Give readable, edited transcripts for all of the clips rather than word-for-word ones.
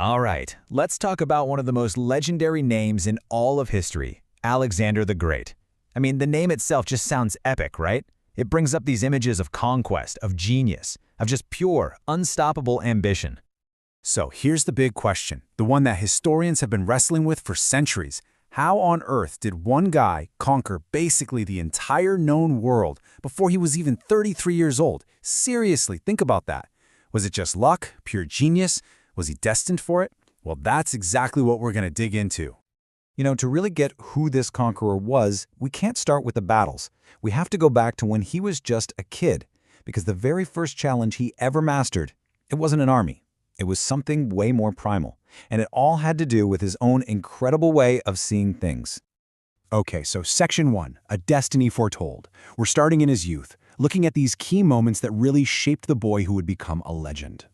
All right, let's talk about one of the most legendary names in all of history, Alexander the Great. I mean, the name itself just sounds epic, right? It brings up these images of conquest, of genius, of just pure, unstoppable ambition. So here's the big question, the one that historians have been wrestling with for centuries. How on earth did one guy conquer basically the entire known world before he was even 33 years old? Seriously, think about that. Was it just luck, pure genius? Was he destined for it? Well, that's exactly what we're going to dig into. To really get who this conqueror was, we can't start with the battles. We have to go back to when he was just a kid, because the very first challenge he ever mastered, it wasn't an army. It was something way more primal, and it all had to do with his own incredible way of seeing things. Okay, so Section 1, A Destiny Foretold. We're starting in his youth, looking at these key moments that really shaped the boy who would become a legend.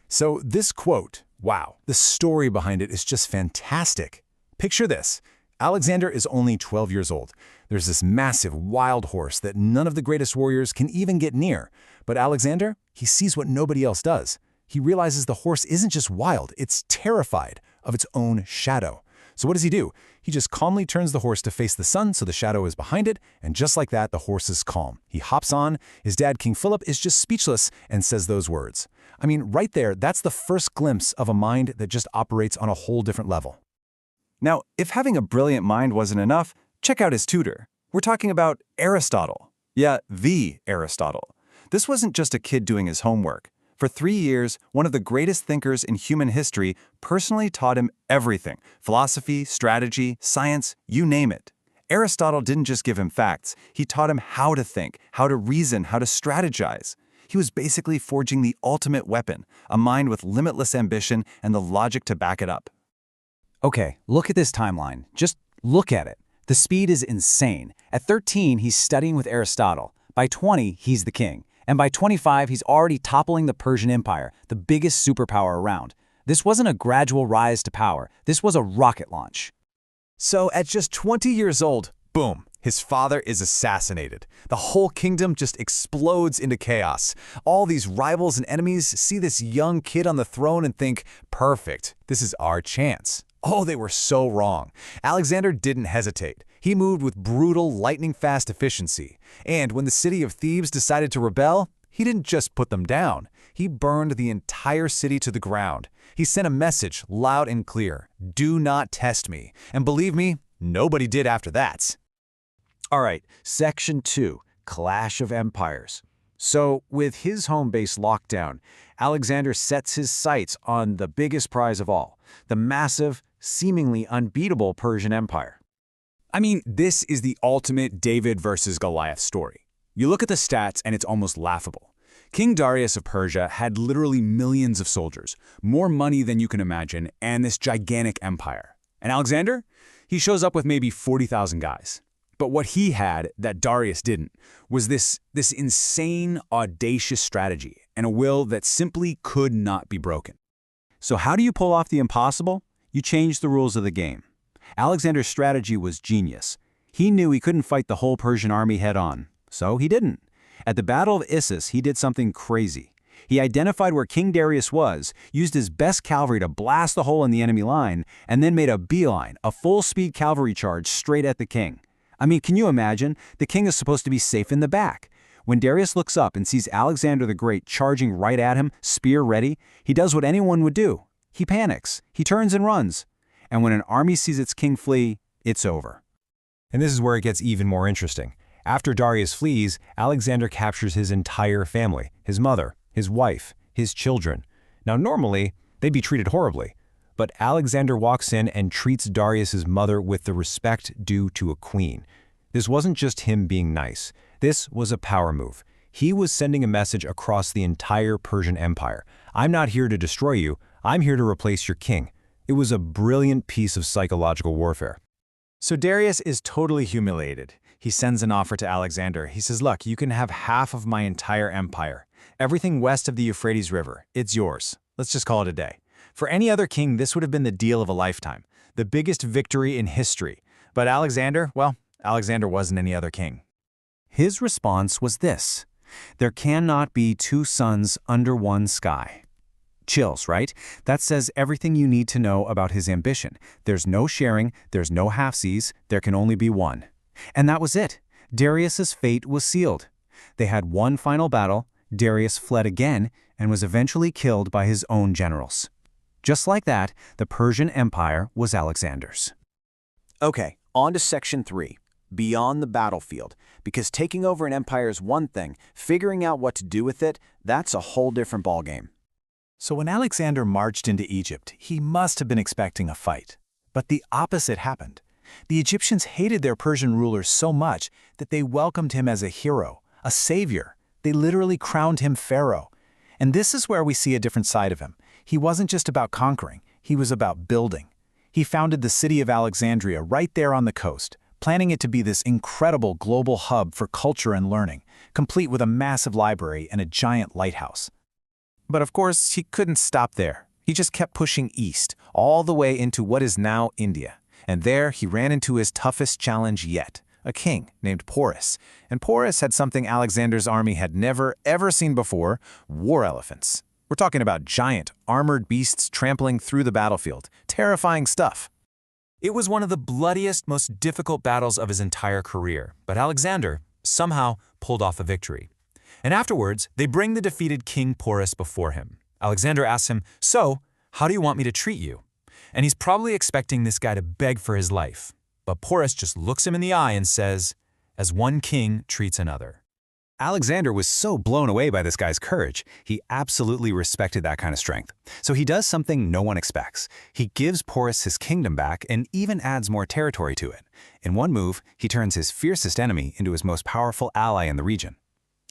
So this quote, wow, the story behind it is just fantastic. Picture this. Alexander is only 12 years old. There's this massive wild horse that none of the greatest warriors can even get near. But Alexander, he sees what nobody else does. He realizes the horse isn't just wild, it's terrified of its own shadow. So what does he do? He just calmly turns the horse to face the sun so the shadow is behind it, and just like that, the horse is calm. He hops on. His dad, King Philip, is just speechless and says those words. I mean, right there, that's the first glimpse of a mind that just operates on a whole different level. Now, if having a brilliant mind wasn't enough, check out his tutor. We're talking about Aristotle. Yeah, the Aristotle. This wasn't just a kid doing his homework. For 3 years, one of the greatest thinkers in human history personally taught him everything: philosophy, strategy, science, you name it. Aristotle didn't just give him facts, he taught him how to think, how to reason, how to strategize. He was basically forging the ultimate weapon, a mind with limitless ambition and the logic to back it up. Okay, look at this timeline. Just look at it. The speed is insane. At 13, he's studying with Aristotle. By 20, he's the king. And by 25, he's already toppling the Persian Empire, the biggest superpower around. This wasn't a gradual rise to power. This was a rocket launch. So at just 20 years old, boom, his father is assassinated. The whole kingdom just explodes into chaos. All these rivals and enemies see this young kid on the throne and think, perfect, this is our chance. Oh, they were so wrong. Alexander didn't hesitate. He moved with brutal, lightning-fast efficiency. And when the city of Thebes decided to rebel, he didn't just put them down. He burned the entire city to the ground. He sent a message loud and clear: do not test me. And believe me, nobody did after that. All right, Section 2, Clash of Empires. So, with his home base locked down, Alexander sets his sights on the biggest prize of all, the massive, seemingly unbeatable Persian Empire. I mean, this is the ultimate David versus Goliath story. You look at the stats and it's almost laughable. King Darius of Persia had literally millions of soldiers, more money than you can imagine, and this gigantic empire. And Alexander? He shows up with maybe 40,000 guys. But what he had that Darius didn't was this insane, audacious strategy and a will that simply could not be broken. So how do you pull off the impossible? You change the rules of the game. Alexander's strategy was genius. He knew he couldn't fight the whole Persian army head-on, so he didn't. At the Battle of Issus, he did something crazy. He identified where King Darius was, used his best cavalry to blast the hole in the enemy line, and then made a beeline, a full-speed cavalry charge straight at the king. I mean, can you imagine? The king is supposed to be safe in the back. When Darius looks up and sees Alexander the Great charging right at him, spear ready, he does what anyone would do. He panics. He turns and runs. And when an army sees its king flee, it's over. And this is where it gets even more interesting. After Darius flees, Alexander captures his entire family, his mother, his wife, his children. Now normally, they'd be treated horribly, but Alexander walks in and treats Darius's mother with the respect due to a queen. This wasn't just him being nice. This was a power move. He was sending a message across the entire Persian Empire. I'm not here to destroy you. I'm here to replace your king. It was a brilliant piece of psychological warfare. So Darius is totally humiliated. He sends an offer to Alexander. He says, look, you can have half of my entire empire. Everything west of the Euphrates River. It's yours. Let's just call it a day. For any other king, this would have been the deal of a lifetime, the biggest victory in history. But Alexander, well, Alexander wasn't any other king. His response was this: there cannot be two suns under one sky. Chills, right? That says everything you need to know about his ambition. There's no sharing, there's no halfsies, there can only be one. And that was it. Darius's fate was sealed. They had one final battle, Darius fled again, and was eventually killed by his own generals. Just like that, the Persian Empire was Alexander's. Okay, on to Section 3, beyond the battlefield. Because taking over an empire is one thing, figuring out what to do with it, that's a whole different ballgame. So when Alexander marched into Egypt, he must have been expecting a fight. But the opposite happened. The Egyptians hated their Persian rulers so much that they welcomed him as a hero, a savior. They literally crowned him pharaoh. And this is where we see a different side of him. He wasn't just about conquering, he was about building. He founded the city of Alexandria right there on the coast, planning it to be this incredible global hub for culture and learning, complete with a massive library and a giant lighthouse. But of course, he couldn't stop there. He just kept pushing east, all the way into what is now India. And there he ran into his toughest challenge yet, a king named Porus. And Porus had something Alexander's army had never, ever seen before: war elephants. We're talking about giant, armored beasts trampling through the battlefield. Terrifying stuff. It was one of the bloodiest, most difficult battles of his entire career, but Alexander somehow pulled off a victory. And afterwards, they bring the defeated King Porus before him. Alexander asks him, "So, how do you want me to treat you?" And he's probably expecting this guy to beg for his life. But Porus just looks him in the eye and says, "As one king treats another." Alexander was so blown away by this guy's courage, he absolutely respected that kind of strength. So he does something no one expects. He gives Porus his kingdom back and even adds more territory to it. In one move, he turns his fiercest enemy into his most powerful ally in the region.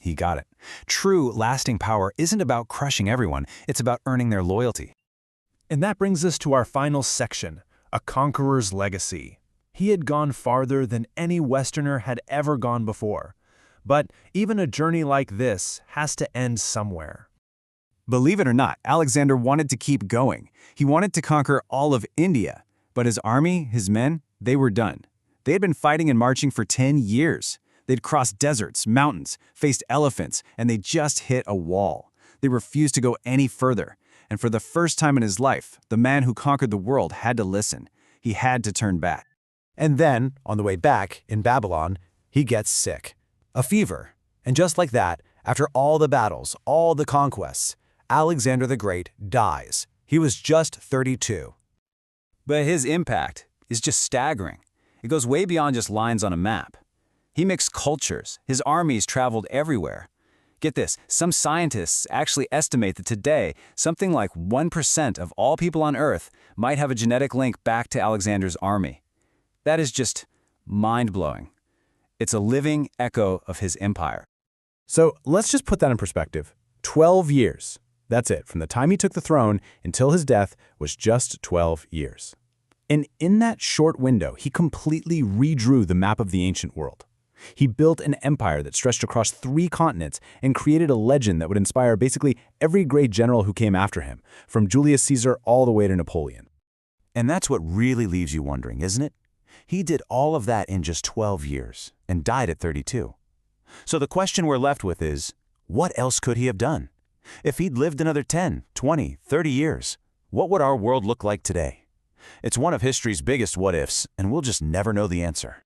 He got it. True, lasting power isn't about crushing everyone, it's about earning their loyalty. And that brings us to our final section, a conqueror's legacy. He had gone farther than any Westerner had ever gone before. But even a journey like this has to end somewhere. Believe it or not, Alexander wanted to keep going. He wanted to conquer all of India. But his army, his men, they were done. They had been fighting and marching for 10 years. They'd crossed deserts, mountains, faced elephants, and they just hit a wall. They refused to go any further. And for the first time in his life, the man who conquered the world had to listen. He had to turn back. And then, on the way back, in Babylon, he gets sick. A fever. And just like that, after all the battles, all the conquests, Alexander the Great dies. He was just 32. But his impact is just staggering. It goes way beyond just lines on a map. He mixed cultures. His armies traveled everywhere. Get this, some scientists actually estimate that today, something like 1% of all people on Earth might have a genetic link back to Alexander's army. That is just mind-blowing. It's a living echo of his empire. So let's just put that in perspective. 12 years. That's it. From the time he took the throne until his death was just 12 years. And in that short window, he completely redrew the map of the ancient world. He built an empire that stretched across 3 continents and created a legend that would inspire basically every great general who came after him, from Julius Caesar all the way to Napoleon. And that's what really leaves you wondering, isn't it? He did all of that in just 12 years and died at 32. So the question we're left with is, what else could he have done? If he'd lived another 10, 20, 30 years, what would our world look like today? It's one of history's biggest what-ifs, and we'll just never know the answer.